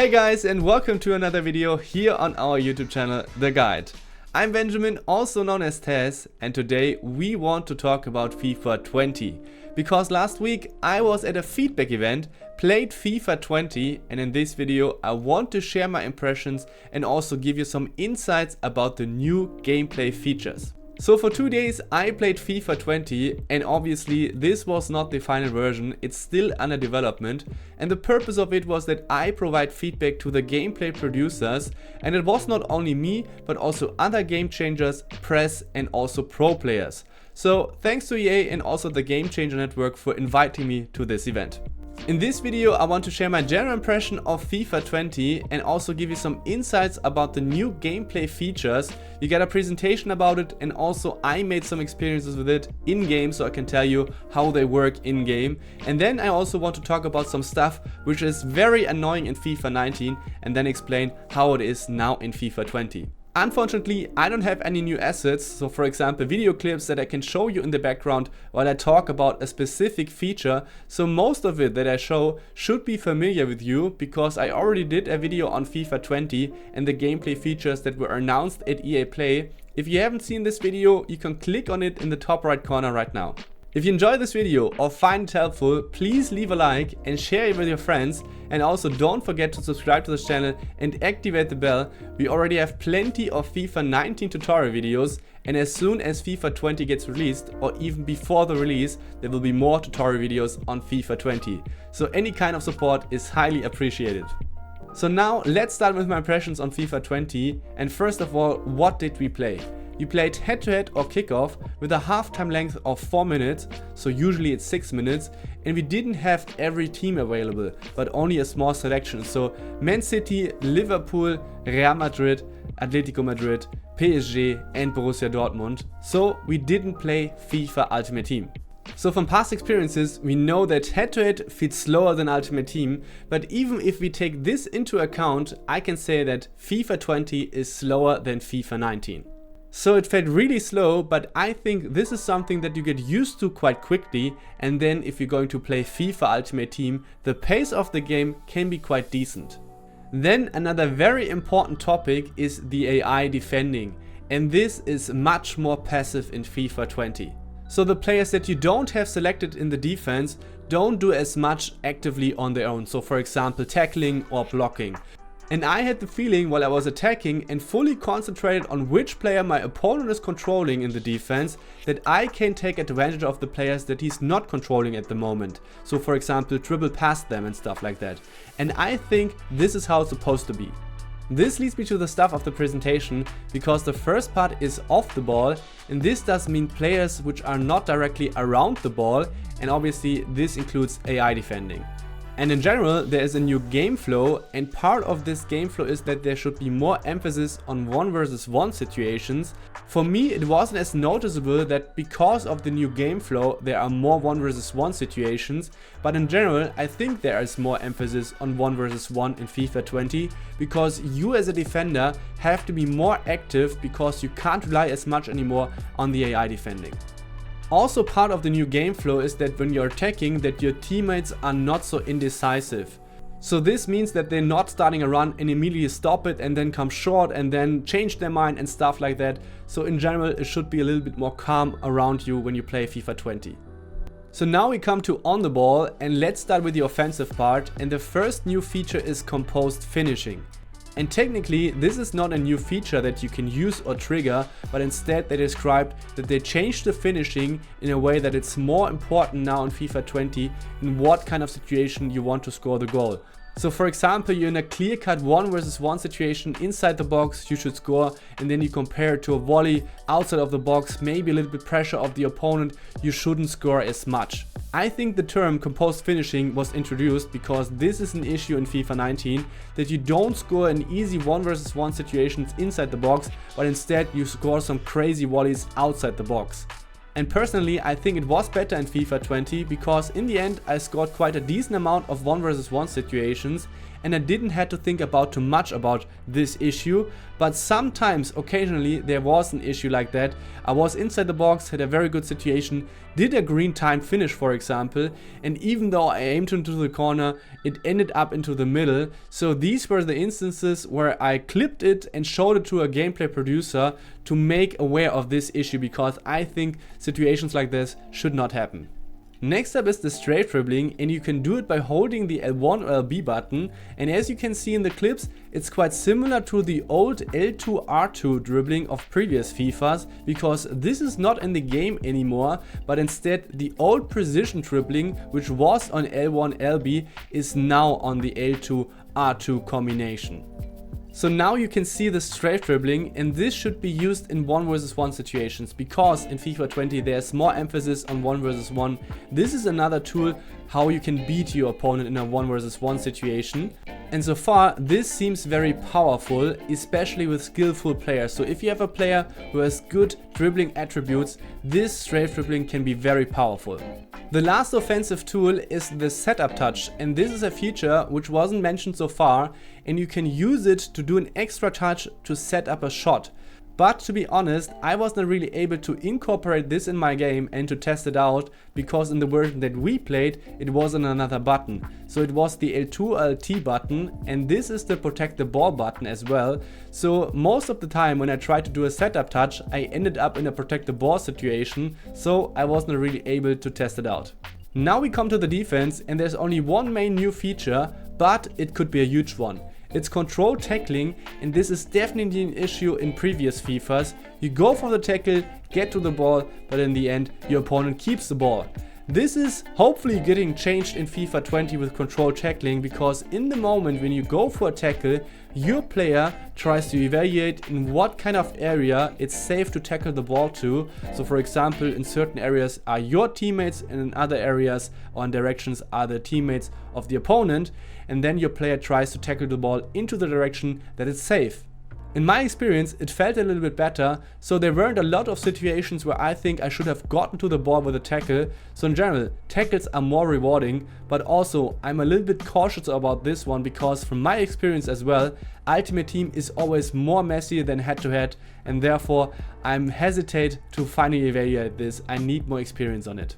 Hey guys, and welcome to another video here on our YouTube channel, The Guide. I'm Benjamin, also known as Taz, and today we want to talk about FIFA 20. Because last week I was at a feedback event, played FIFA 20, and in this video I want to share my impressions and also give you some insights about the new gameplay features. So for 2 days I played FIFA 20, and obviously this was not the final version, it's still under development, and the purpose of it was that I provide feedback to the gameplay producers, and it was not only me but also other game changers, press and also pro players. So thanks to EA and also the Game Changer Network for inviting me to this event. In this video I want to share my general impression of FIFA 20 and also give you some insights about the new gameplay features. You get a presentation about it, and also I made some experiences with it in game so I can tell you how they work in game. And then I also want to talk about some stuff which is very annoying in FIFA 19 and then explain how it is now in FIFA 20. Unfortunately, I don't have any new assets, so for example video clips that I can show you in the background while I talk about a specific feature, so most of it that I show should be familiar with you because I already did a video on FIFA 20 and the gameplay features that were announced at EA Play. If you haven't seen this video, you can click on it in the top right corner right now. If you enjoyed this video or find it helpful, please leave a like and share it with your friends, and also don't forget to subscribe to this channel and activate the bell. We already have plenty of FIFA 19 tutorial videos, and as soon as FIFA 20 gets released, or even before the release, there will be more tutorial videos on FIFA 20. So any kind of support is highly appreciated. So now let's start with my impressions on FIFA 20, and first of all, what did we play? We played head-to-head or kickoff with a halftime length of 4 minutes, so usually it's 6 minutes, and we didn't have every team available, but only a small selection. So Man City, Liverpool, Real Madrid, Atletico Madrid, PSG and Borussia Dortmund. So we didn't play FIFA Ultimate Team. So from past experiences, we know that head-to-head feels slower than Ultimate Team, but even if we take this into account, I can say that FIFA 20 is slower than FIFA 19. So it felt really slow, but I think this is something that you get used to quite quickly, and then if you're going to play FIFA Ultimate Team, the pace of the game can be quite decent. Then another very important topic is the AI defending, and this is much more passive in FIFA 20. So the players that you don't have selected in the defense don't do as much actively on their own, so for example tackling or blocking. And I had the feeling while I was attacking and fully concentrated on which player my opponent is controlling in the defense, that I can take advantage of the players that he's not controlling at the moment. So for example, dribble past them and stuff like that. And I think this is how it's supposed to be. This leads me to the stuff of the presentation, because the first part is off the ball, and this does mean players which are not directly around the ball, and obviously this includes AI defending. And in general, there is a new game flow, and part of this game flow is that there should be more emphasis on 1 versus 1 situations. For me, it wasn't as noticeable that because of the new game flow there are more 1 versus 1 situations, but in general I think there is more emphasis on 1 versus 1 in FIFA 20, because you as a defender have to be more active because you can't rely as much anymore on the AI defending. Also part of the new game flow is that when you're attacking, that your teammates are not so indecisive. So this means that they're not starting a run and immediately stop it and then come short and then change their mind and stuff like that. So in general it should be a little bit more calm around you when you play FIFA 20. So now we come to on the ball, and let's start with the offensive part, and the first new feature is composed finishing. And technically this is not a new feature that you can use or trigger, but instead they described that they changed the finishing in a way that it's more important now in FIFA 20 in what kind of situation you want to score the goal. So for example, you're in a clear-cut 1 versus 1 situation inside the box, you should score, and then you compare it to a volley outside of the box, maybe a little bit pressure of the opponent, you shouldn't score as much. I think the term composed finishing was introduced because this is an issue in FIFA 19, that you don't score in easy 1 versus 1 situations inside the box, but instead you score some crazy volleys outside the box. And personally, I think it was better in FIFA 20 because in the end I scored quite a decent amount of 1 versus 1 situations, and I didn't have to think about too much about this issue. But sometimes, occasionally, there was an issue like that. I was inside the box, had a very good situation, did a green time finish for example, and even though I aimed into the corner, it ended up into the middle. So these were the instances where I clipped it and showed it to a gameplay producer to make aware of this issue, because I think situations like this should not happen. Next up is the Strafe dribbling, and you can do it by holding the L1 or LB button, and as you can see in the clips, it's quite similar to the old L2 R2 dribbling of previous FIFAs, because this is not in the game anymore, but instead the old precision dribbling, which was on L1 LB, is now on the L2 R2 combination. So now you can see the Strafe dribbling, and this should be used in 1 vs 1 situations, because in FIFA 20 there's more emphasis on 1 vs 1. This is another tool how you can beat your opponent in a 1 vs 1 situation. And so far this seems very powerful, especially with skillful players. So if you have a player who has good dribbling attributes, this Strafe dribbling can be very powerful. The last offensive tool is the setup touch, and this is a feature which wasn't mentioned so far, and you can use it to do an extra touch to set up a shot. But to be honest, I wasn't really able to incorporate this in my game and to test it out, because in the version that we played it was on another button. So it was the L2 LT button, and this is the protect the ball button as well. So most of the time when I tried to do a setup touch, I ended up in a protect the ball situation, so I wasn't really able to test it out. Now we come to the defense, and there's only one main new feature, but it could be a huge one. It's control tackling, and this is definitely an issue in previous FIFAs. You go for the tackle, get to the ball, but in the end your opponent keeps the ball. This is hopefully getting changed in FIFA 20 with control tackling, because in the moment when you go for a tackle, your player tries to evaluate in what kind of area it's safe to tackle the ball to. So for example, in certain areas are your teammates, and in other areas or in directions are the teammates of the opponent, and then your player tries to tackle the ball into the direction that is safe. In my experience, it felt a little bit better, so there weren't a lot of situations where I think I should have gotten to the ball with a tackle. So in general, tackles are more rewarding, but also I'm a little bit cautious about this one, because from my experience as well, Ultimate Team is always more messy than head-to-head, and therefore I'm hesitate to finally evaluate this. I need more experience on it.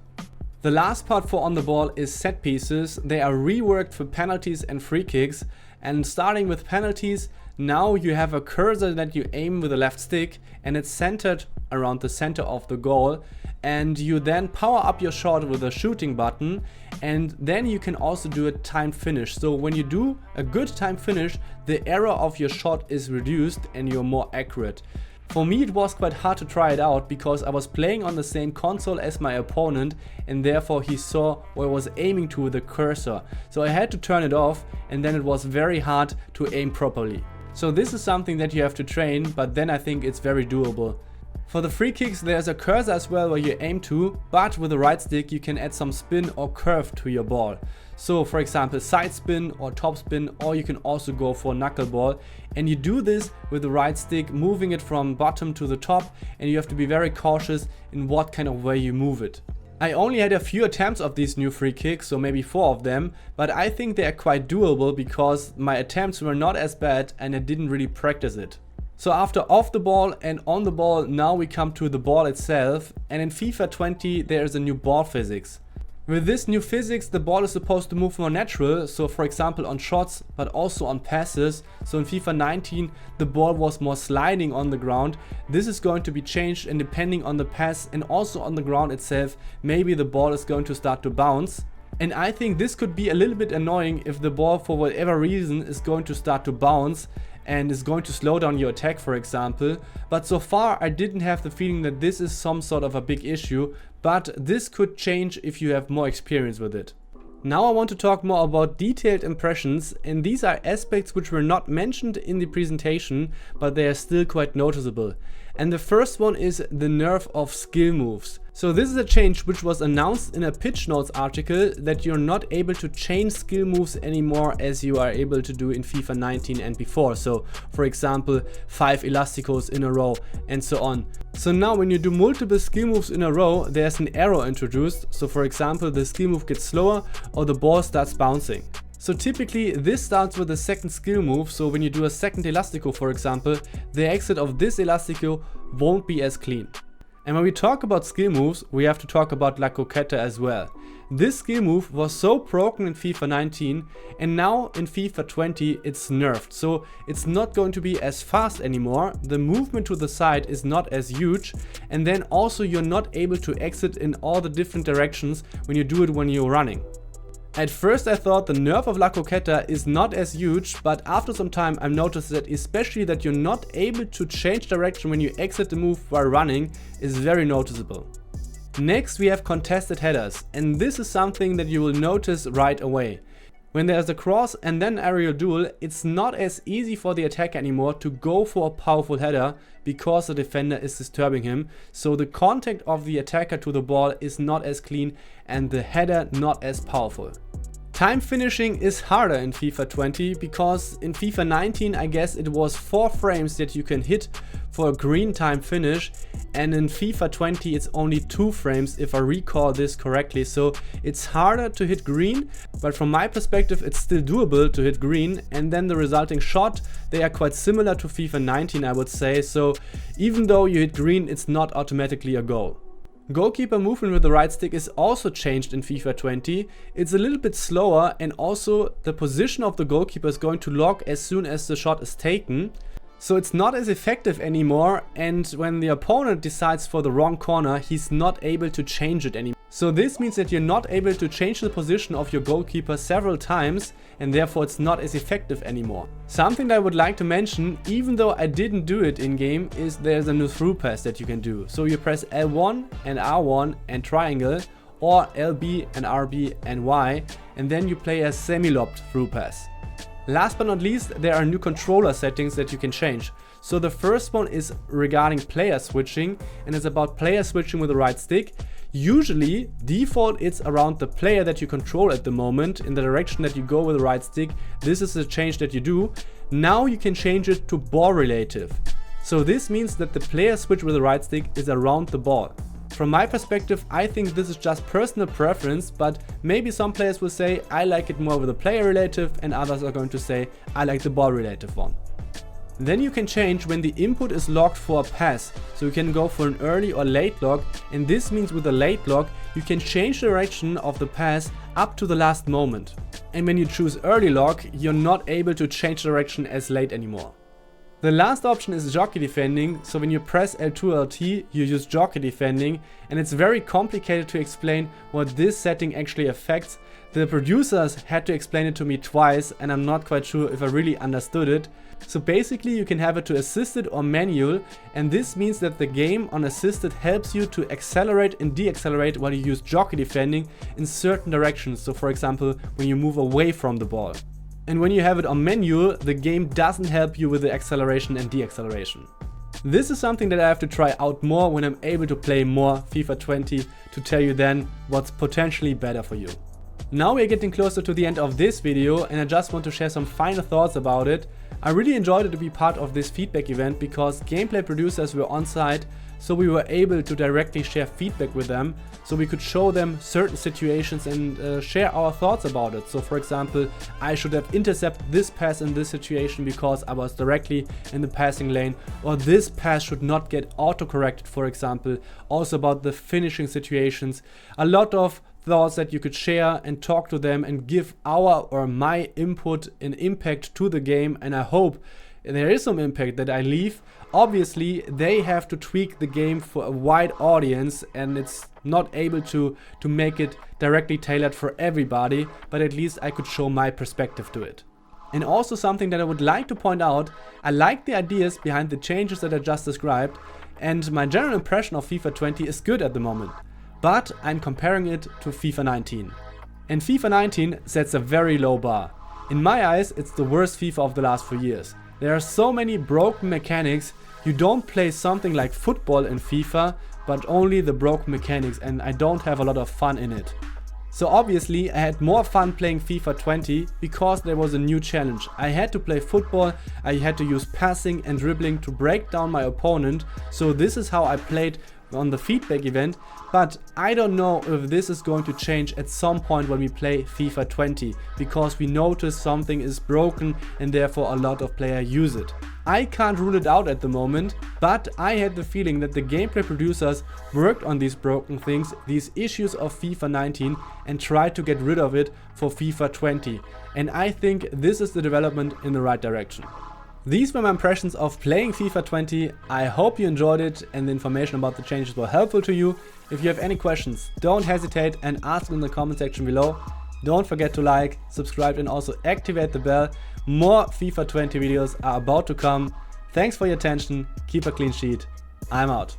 The last part for on the ball is set pieces. They are reworked for penalties and free kicks, and starting with penalties, now you have a cursor that you aim with the left stick, and it's centered around the center of the goal, and you then power up your shot with a shooting button, and then you can also do a timed finish. So when you do a good timed finish, the error of your shot is reduced and you're more accurate. For me it was quite hard to try it out, because I was playing on the same console as my opponent, and therefore he saw where I was aiming to with the cursor. So I had to turn it off, and then it was very hard to aim properly. So this is something that you have to train, but then I think it's very doable. For the free kicks there's a cursor as well where you aim to, but with the right stick you can add some spin or curve to your ball. So for example side spin or top spin, or you can also go for knuckleball, and you do this with the right stick, moving it from bottom to the top, and you have to be very cautious in what kind of way you move it. I only had a few attempts of these new free kicks, so maybe 4 of them, but I think they are quite doable because my attempts were not as bad and I didn't really practice it. So after off the ball and on the ball, now we come to the ball itself, and in FIFA 20 there is a new ball physics. With this new physics, the ball is supposed to move more natural, so for example on shots, but also on passes. So in FIFA 19 the ball was more sliding on the ground. This is going to be changed, and depending on the pass and also on the ground itself, maybe the ball is going to start to bounce. And I think this could be a little bit annoying if the ball for whatever reason is going to start to bounce and is going to slow down your attack, for example. But so far I didn't have the feeling that this is some sort of a big issue, but this could change if you have more experience with it. Now I want to talk more about detailed impressions, and these are aspects which were not mentioned in the presentation, but they are still quite noticeable. And the first one is the nerf of skill moves. So this is a change which was announced in a pitch notes article, that you're not able to change skill moves anymore as you are able to do in FIFA 19 and before. So for example 5 elasticos in a row and so on. So now when you do multiple skill moves in a row, there's an arrow introduced. So for example the skill move gets slower or the ball starts bouncing. So typically this starts with a second skill move, so when you do a second elastico for example, the exit of this elastico won't be as clean. And when we talk about skill moves, we have to talk about La Coqueta as well. This skill move was so broken in FIFA 19 and now in FIFA 20 it's nerfed, so it's not going to be as fast anymore, the movement to the side is not as huge, and then also you're not able to exit in all the different directions when you do it when you're running. At first I thought the nerf of La Coqueta is not as huge, but after some time I noticed that especially that you're not able to change direction when you exit the move while running is very noticeable. Next we have contested headers, and this is something that you will notice right away. When there's a cross and then aerial duel, it's not as easy for the attacker anymore to go for a powerful header because the defender is disturbing him, so the contact of the attacker to the ball is not as clean and the header not as powerful. Time finishing is harder in FIFA 20 because in FIFA 19 I guess it was 4 frames that you can hit for a green time finish, and in FIFA 20 it's only 2 frames if I recall this correctly, so it's harder to hit green, but from my perspective it's still doable to hit green, and then the resulting shot, they are quite similar to FIFA 19 I would say, so even though you hit green it's not automatically a goal. Goalkeeper movement with the right stick is also changed in FIFA 20. It's a little bit slower, and also the position of the goalkeeper is going to lock as soon as the shot is taken. So it's not as effective anymore, and when the opponent decides for the wrong corner, he's not able to change it anymore. So this means that you're not able to change the position of your goalkeeper several times, and therefore it's not as effective anymore. Something that I would like to mention, even though I didn't do it in game, is there's a new through pass that you can do. So you press L1 and R1 and triangle, or LB and RB and Y, and then you play a semi-lobbed through pass. Last but not least, there are new controller settings that you can change. So the first one is regarding player switching, and it's about player switching with the right stick. Usually, default it's around the player that you control at the moment, in the direction that you go with the right stick. This is a change that you do. Now you can change it to ball relative. So this means that the player switch with the right stick is around the ball. From my perspective, I think this is just personal preference, but maybe some players will say I like it more with the player relative, and others are going to say I like the ball relative one. Then you can change when the input is locked for a pass, so you can go for an early or late lock, and this means with a late lock you can change the direction of the pass up to the last moment. And when you choose early lock, you're not able to change direction as late anymore. The last option is jockey defending, so when you press L2 LT you use jockey defending, and it's very complicated to explain what this setting actually affects. The producers had to explain it to me twice and I'm not quite sure if I really understood it. So basically you can have it to assisted or manual, and this means that the game on assisted helps you to accelerate and deaccelerate while you use jockey defending in certain directions, so for example when you move away from the ball. And when you have it on manual, the game doesn't help you with the acceleration and deacceleration. This is something that I have to try out more when I'm able to play more FIFA 20 to tell you then what's potentially better for you. Now we're getting closer to the end of this video, and I just want to share some final thoughts about it. I really enjoyed it to be part of this feedback event because gameplay producers were on site, so we were able to directly share feedback with them, so we could show them certain situations and share our thoughts about it. So for example, I should have intercepted this pass in this situation because I was directly in the passing lane, or this pass should not get autocorrected, for example. Also about the finishing situations. A lot of thoughts that you could share and talk to them and give our or my input and impact to the game, and I hope there is some impact that I leave. Obviously they have to tweak the game for a wide audience, and it's not able to make it directly tailored for everybody, but at least I could show my perspective to it. And also something that I would like to point out, I like the ideas behind the changes that I just described, and my general impression of FIFA 20 is good at the moment. But I'm comparing it to FIFA 19. And FIFA 19 sets a very low bar. In my eyes, it's the worst FIFA of the last few years. There are so many broken mechanics. You don't play something like football in FIFA, but only the broken mechanics, and I don't have a lot of fun in it. So obviously I had more fun playing FIFA 20 because there was a new challenge. I had to play football, I had to use passing and dribbling to break down my opponent, so this is how I played on the feedback event, but I don't know if this is going to change at some point when we play FIFA 20, because we notice something is broken and therefore a lot of players use it. I can't rule it out at the moment, but I had the feeling that the gameplay producers worked on these broken things, these issues of FIFA 19, and tried to get rid of it for FIFA 20. And I think this is the development in the right direction. These were my impressions of playing FIFA 20. I hope you enjoyed it and the information about the changes were helpful to you. If you have any questions, don't hesitate and ask in the comment section below. Don't forget to like, subscribe and also activate the bell. More FIFA 20 videos are about to come. Thanks for your attention, keep a clean sheet. I'm out.